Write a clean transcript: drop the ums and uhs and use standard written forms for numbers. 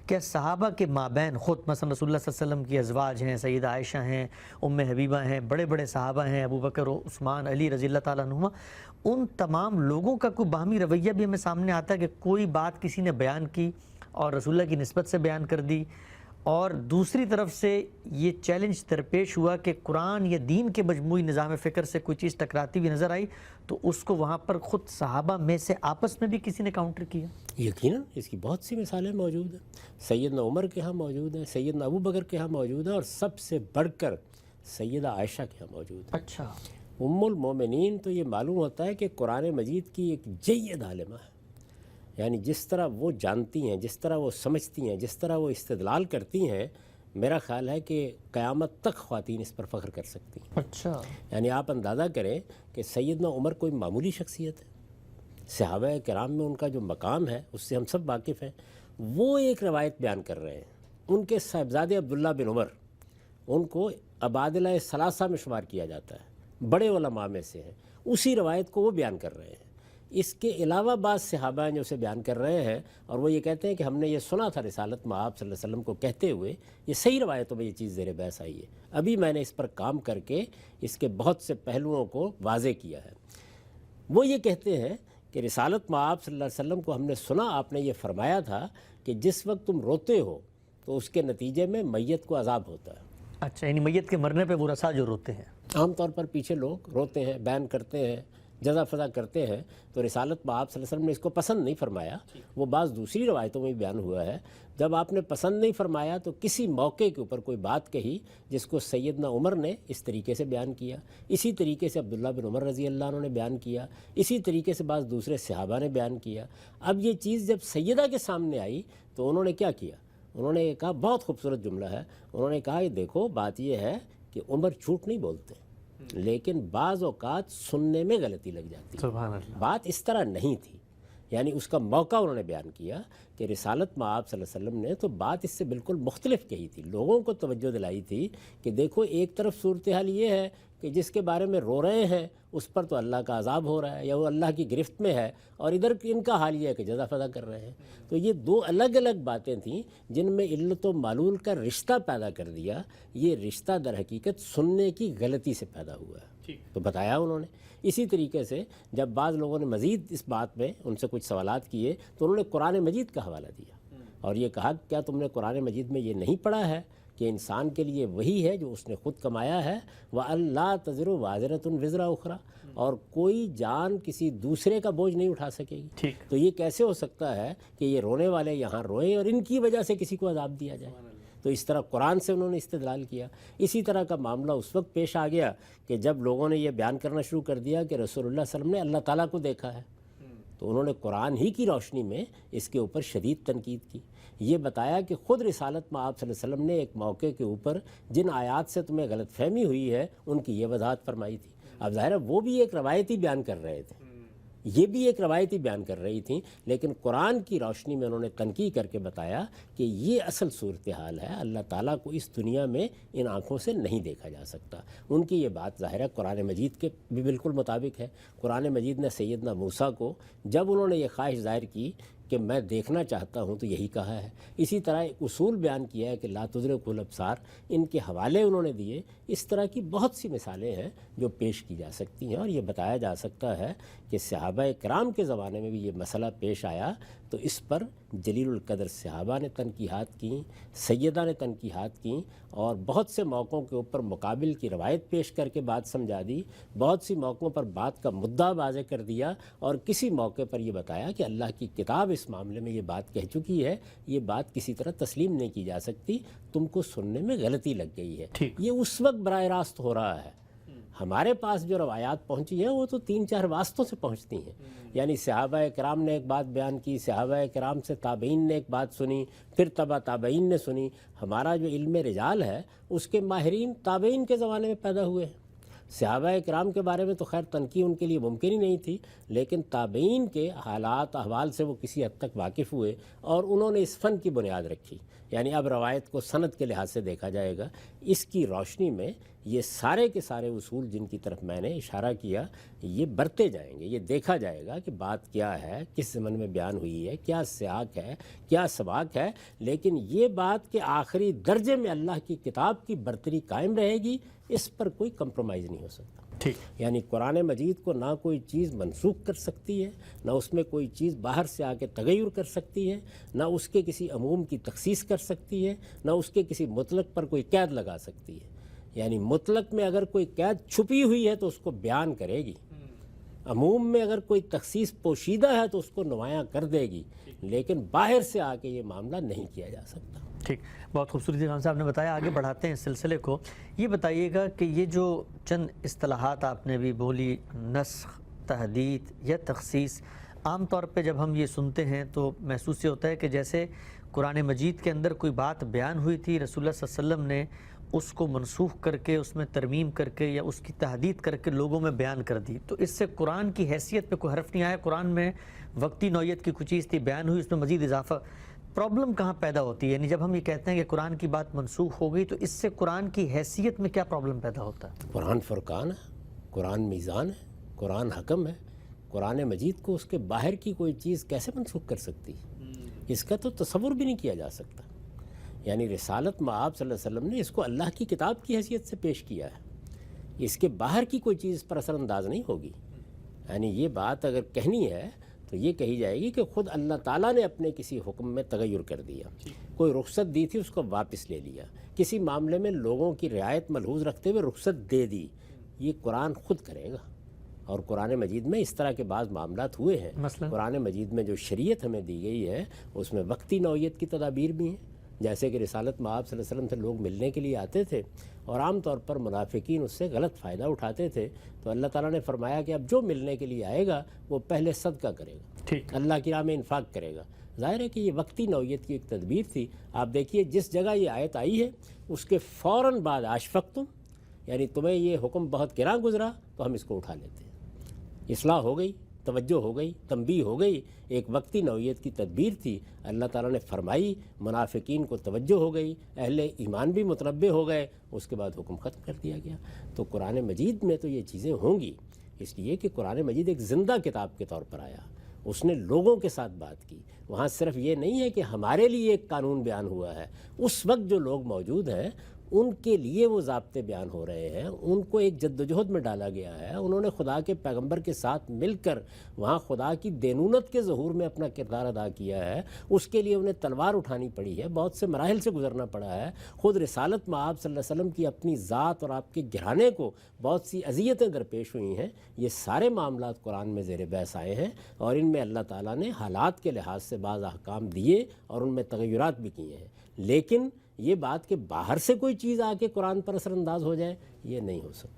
کیا صحابہ کے مابین خود مثلا رسول اللہ صلی اللہ علیہ وسلم کی ازواج ہیں، سیدہ عائشہ ہیں، ام حبیبہ ہیں، بڑے بڑے صحابہ ہیں، ابو بکر و عثمان، علی رضی اللہ تعالیٰ عنہما، ان تمام لوگوں کا کوئی باہمی رویہ بھی ہمیں سامنے آتا ہے کہ کوئی بات کسی نے بیان کی اور رسول اللہ کی نسبت سے بیان کر دی، اور دوسری طرف سے یہ چیلنج درپیش ہوا کہ قرآن یا دین کے مجموعی نظام فکر سے کوئی چیز ٹکراتی ہوئی نظر آئی تو اس کو وہاں پر خود صحابہ میں سے آپس میں بھی کسی نے کاؤنٹر کیا؟ یقیناً اس کی بہت سی مثالیں موجود ہیں. سیدنا عمر کے ہاں موجود ہیں، سیدنا ابو بکر کے ہاں موجود ہیں، اور سب سے بڑھ کر سیدہ عائشہ کے ہاں موجود ہیں. اچھا. ام المومنین تو یہ معلوم ہوتا ہے کہ قرآن مجید کی ایک جید عالمہ ہے. یعنی جس طرح وہ جانتی ہیں، جس طرح وہ سمجھتی ہیں، جس طرح وہ استدلال کرتی ہیں، میرا خیال ہے کہ قیامت تک خواتین اس پر فخر کر سکتی ہیں. اچھا. یعنی آپ اندازہ کریں کہ سیدنا عمر کوئی معمولی شخصیت ہے. صحابہ کرام میں ان کا جو مقام ہے اس سے ہم سب واقف ہیں. وہ ایک روایت بیان کر رہے ہیں. ان کے صاحبزادے عبداللہ بن عمر، ان کو عبادلہ ثلاثہ میں شمار کیا جاتا ہے، بڑے علماء میں سے ہیں. اسی روایت کو وہ بیان کر رہے ہیں. اس کے علاوہ بعض صحابہ ہیں جو اسے بیان کر رہے ہیں، اور وہ یہ کہتے ہیں کہ ہم نے یہ سنا تھا رسالت میں آپ صلی اللہ علیہ وسلم کو کہتے ہوئے، یہ صحیح روایتوں میں یہ چیز زیر بحث آئی ہے. ابھی میں نے اس پر کام کر کے اس کے بہت سے پہلوؤں کو واضح کیا ہے. وہ یہ کہتے ہیں کہ رسالت میں آپ صلی اللہ علیہ وسلم کو ہم نے سنا، آپ نے یہ فرمایا تھا کہ جس وقت تم روتے ہو تو اس کے نتیجے میں میت کو عذاب ہوتا ہے. اچھا، یعنی میت کے مرنے پہ وہ رسا جو روتے ہیں. عام طور پر پیچھے لوگ روتے ہیں، بیان کرتے ہیں، جزا فضا کرتے ہیں، تو رسالت میں آپ صلی اللہ علیہ وسلم نے اس کو پسند نہیں فرمایا. وہ بعض دوسری روایتوں میں بھی بیان ہوا ہے. جب آپ نے پسند نہیں فرمایا تو کسی موقع کے اوپر کوئی بات کہی جس کو سیدنا عمر نے اس طریقے سے بیان کیا، اسی طریقے سے عبداللہ بن عمر رضی اللہ عنہ نے بیان کیا، اسی طریقے سے بعض دوسرے صحابہ نے بیان کیا. اب یہ چیز جب سیدہ کے سامنے آئی تو انہوں نے کیا کیا؟ انہوں نے کہا، بہت خوبصورت جملہ ہے، انہوں نے کہا کہ دیکھو بات یہ ہے کہ عمر جھوٹ نہیں بولتے، لیکن بعض اوقات سننے میں غلطی لگ جاتی ہے. سبحان اللہ. بات اس طرح نہیں تھی. یعنی اس کا موقع انہوں نے بیان کیا کہ رسالت میں آپ صلی اللہ علیہ وسلم نے تو بات اس سے بالکل مختلف کہی تھی. لوگوں کو توجہ دلائی تھی کہ دیکھو ایک طرف صورتحال یہ ہے کہ جس کے بارے میں رو رہے ہیں اس پر تو اللہ کا عذاب ہو رہا ہے یا وہ اللہ کی گرفت میں ہے، اور ادھر ان کا حال یہ ہے کہ جزا فضا کر رہے ہیں. تو یہ دو الگ الگ باتیں تھیں جن میں علت و معلول کا رشتہ پیدا کر دیا. یہ رشتہ در حقیقت سننے کی غلطی سے پیدا ہوا ہے. تو بتایا انہوں نے. اسی طریقے سے جب بعض لوگوں نے مزید اس بات میں ان سے کچھ سوالات کیے تو انہوں نے قرآن مجید کا حوالہ دیا اور یہ کہا کیا تم نے قرآن مجید میں یہ نہیں پڑھا ہے کہ انسان کے لیے وہی ہے جو اس نے خود کمایا ہے، وَأَن لَا تَزِرُ وَازِرَةٌ وِزْرَ أُخْرَىٰ، اور کوئی جان کسی دوسرے کا بوجھ نہیں اٹھا سکے گی. تو یہ کیسے ہو سکتا ہے کہ یہ رونے والے یہاں روئیں اور ان کی وجہ سے کسی کو عذاب دیا جائے؟ تو اس طرح قرآن سے انہوں نے استدلال کیا. اسی طرح کا معاملہ اس وقت پیش آ گیا کہ جب لوگوں نے یہ بیان کرنا شروع کر دیا کہ رسول اللہ صلی اللہ علیہ وسلم نے اللہ تعالیٰ کو دیکھا ہے، تو انہوں نے قرآن ہی کی روشنی میں اس کے اوپر شدید تنقید کی. یہ بتایا کہ خود رسالت میں آپ صلی اللہ علیہ وسلم نے ایک موقع کے اوپر جن آیات سے تمہیں غلط فہمی ہوئی ہے ان کی یہ وضاحت فرمائی تھی. اب ظاہر ہے وہ بھی ایک روایتی بیان کر رہے تھے، یہ بھی ایک روایتی بیان کر رہی تھیں، لیکن قرآن کی روشنی میں انہوں نے تنقید کر کے بتایا کہ یہ اصل صورتحال ہے. اللہ تعالیٰ کو اس دنیا میں ان آنکھوں سے نہیں دیکھا جا سکتا. ان کی یہ بات ظاہر ہے قرآن مجید کے بھی بالکل مطابق ہے. قرآن مجید نے سیدنا موسیٰ کو جب انہوں نے یہ خواہش ظاہر کی کہ میں دیکھنا چاہتا ہوں تو یہی کہا ہے. اسی طرح ایک اصول بیان کیا ہے کہ لا تدرکہ الابصار، ان کے حوالے انہوں نے دیے. اس طرح کی بہت سی مثالیں ہیں جو پیش کی جا سکتی ہیں، اور یہ بتایا جا سکتا ہے کہ صحابہ کرام کے زمانے میں بھی یہ مسئلہ پیش آیا تو اس پر جلیل القدر صحابہ نے تنقیحات کیں، سیدہ نے تنقیحات کیں، اور بہت سے موقعوں کے اوپر مقابل کی روایت پیش کر کے بات سمجھا دی. بہت سی موقعوں پر بات کا مدعا واضح کر دیا، اور کسی موقع پر یہ بتایا کہ اللہ کی کتاب اس معاملے میں یہ بات کہہ چکی ہے، یہ بات کسی طرح تسلیم نہیں کی جا سکتی، تم کو سننے میں غلطی لگ گئی ہے. یہ اس وقت براہ راست ہو رہا ہے. ہمارے پاس جو روایات پہنچی ہیں وہ تو 3-4 واسطوں سے پہنچتی ہیں. یعنی صحابہ کرام نے ایک بات بیان کی، صحابہ کرام سے تابعین نے ایک بات سنی، پھر تبع تابعین نے سنی. ہمارا جو علم رجال ہے اس کے ماہرین تابعین کے زمانے میں پیدا ہوئے ہیں. صحابہ کرام کے بارے میں تو خیر تنقید ان کے لیے ممکن ہی نہیں تھی، لیکن تابعین کے حالات احوال سے وہ کسی حد تک واقف ہوئے اور انہوں نے اس فن کی بنیاد رکھی. یعنی اب روایت کو سند کے لحاظ سے دیکھا جائے گا. اس کی روشنی میں یہ سارے کے سارے اصول جن کی طرف میں نے اشارہ کیا یہ برتے جائیں گے. یہ دیکھا جائے گا کہ بات کیا ہے، کس زمن میں بیان ہوئی ہے، کیا سیاق ہے، کیا سباق ہے. لیکن یہ بات کہ آخری درجے میں اللہ کی کتاب کی برتری قائم رہے گی، اس پر کوئی کمپرومائز نہیں ہو سکتا. ٹھیک. یعنی قرآن مجید کو نہ کوئی چیز منسوخ کر سکتی ہے، نہ اس میں کوئی چیز باہر سے آ کے تغیر کر سکتی ہے، نہ اس کے کسی عموم کی تخصیص کر سکتی ہے، نہ اس کے کسی مطلق پر کوئی قید لگا سکتی ہے. یعنی مطلق میں اگر کوئی قید چھپی ہوئی ہے تو اس کو بیان کرے گی، عموم میں اگر کوئی تخصیص پوشیدہ ہے تو اس کو نمایاں کر دے گی، لیکن باہر سے آ کے یہ معاملہ نہیں کیا جا سکتا. ٹھیک. بہت خوبصورتی خان صاحب نے بتایا. آگے بڑھاتے ہیں اس سلسلے کو. یہ بتائیے گا کہ یہ جو چند اصطلاحات آپ نے بھی بولی، نسخ، تحدید یا تخصیص، عام طور پہ جب ہم یہ سنتے ہیں تو محسوس یہ ہوتا ہے کہ جیسے قرآن مجید کے اندر کوئی بات بیان ہوئی تھی، رسول اللہ صلی اللہ علیہ وسلم نے اس کو منسوخ کر کے، اس میں ترمیم کر کے یا اس کی تحدید کر کے لوگوں میں بیان کر دی. تو اس سے قرآن کی حیثیت پہ کوئی حرف نہیں آیا. قرآن میں وقتی نوعیت کی کچھ چیز تھی، بیان ہوئی، اس میں مزید اضافہ. پرابلم کہاں پیدا ہوتی ہے؟ یعنی جب ہم یہ کہتے ہیں کہ قرآن کی بات منسوخ ہو گئی تو اس سے قرآن کی حیثیت میں کیا پرابلم پیدا ہوتا ہے؟ قرآن فرقان ہے، قرآن میزان ہے، قرآن حکم ہے. قرآن مجید کو اس کے باہر کی کوئی چیز کیسے منسوخ کر سکتی ہے؟ اس کا تو تصور بھی نہیں کیا جا سکتا. یعنی رسالت مآب صلی اللہ علیہ وسلم نے اس کو اللہ کی کتاب کی حیثیت سے پیش کیا ہے. اس کے باہر کی کوئی چیز پر اثر انداز نہیں ہوگی. یعنی یہ بات اگر کہنی ہے تو یہ کہی جائے گی کہ خود اللہ تعالیٰ نے اپنے کسی حکم میں تغیر کر دیا، کوئی رخصت دی تھی اس کو واپس لے لیا، کسی معاملے میں لوگوں کی رعایت ملحوظ رکھتے ہوئے رخصت دے دی. یہ قرآن خود کرے گا. اور قرآن مجید میں اس طرح کے بعض معاملات ہوئے ہیں. مثلا قرآن مجید میں جو شریعت ہمیں دی گئی ہے اس میں وقتی نوعیت کی تدابیر بھی ہیں. جیسے کہ رسالت مآب صلی اللہ علیہ وسلم سے لوگ ملنے کے لیے آتے تھے اور عام طور پر منافقین اس سے غلط فائدہ اٹھاتے تھے، تو اللہ تعالیٰ نے فرمایا کہ اب جو ملنے کے لیے آئے گا وہ پہلے صدقہ کرے گا، ٹھیک. اللہ کی راہ میں انفاق کرے گا. ظاہر ہے کہ یہ وقتی نوعیت کی ایک تدبیر تھی. آپ دیکھیے جس جگہ یہ آیت آئی ہے اس کے فوراً بعد اشفقتم، یعنی تمہیں یہ حکم بہت گراں گزرا تو ہم اس کو اٹھا لیتے ہیں. اصلاح ہو گئی، توجہ ہو گئی، تنبیہ ہو گئی. ایک وقتی نوعیت کی تدبیر تھی، اللہ تعالیٰ نے فرمائی، منافقین کو توجہ ہو گئی، اہل ایمان بھی متنبہ ہو گئے، اس کے بعد حکم ختم کر دیا گیا. تو قرآن مجید میں تو یہ چیزیں ہوں گی، اس لیے کہ قرآن مجید ایک زندہ کتاب کے طور پر آیا. اس نے لوگوں کے ساتھ بات کی. وہاں صرف یہ نہیں ہے کہ ہمارے لیے ایک قانون بیان ہوا ہے، اس وقت جو لوگ موجود ہیں ان کے لیے وہ ضابطے بیان ہو رہے ہیں، ان کو ایک جدوجہد میں ڈالا گیا ہے. انہوں نے خدا کے پیغمبر کے ساتھ مل کر وہاں خدا کی دینونت کے ظہور میں اپنا کردار ادا کیا ہے. اس کے لیے انہیں تلوار اٹھانی پڑی ہے، بہت سے مراحل سے گزرنا پڑا ہے. خود رسالت مآب صلی اللہ علیہ وسلم کی اپنی ذات اور آپ کے گھرانے کو بہت سی اذیتیں درپیش ہوئی ہیں. یہ سارے معاملات قرآن میں زیر بحث آئے ہیں اور ان میں اللہ تعالیٰ نے حالات کے لحاظ سے بعض احکام دیے اور ان میں تغیرات بھی کیے ہیں. لیکن یہ بات کہ باہر سے کوئی چیز آ کے قرآن پر اثر انداز ہو جائے، یہ نہیں ہو سکتا.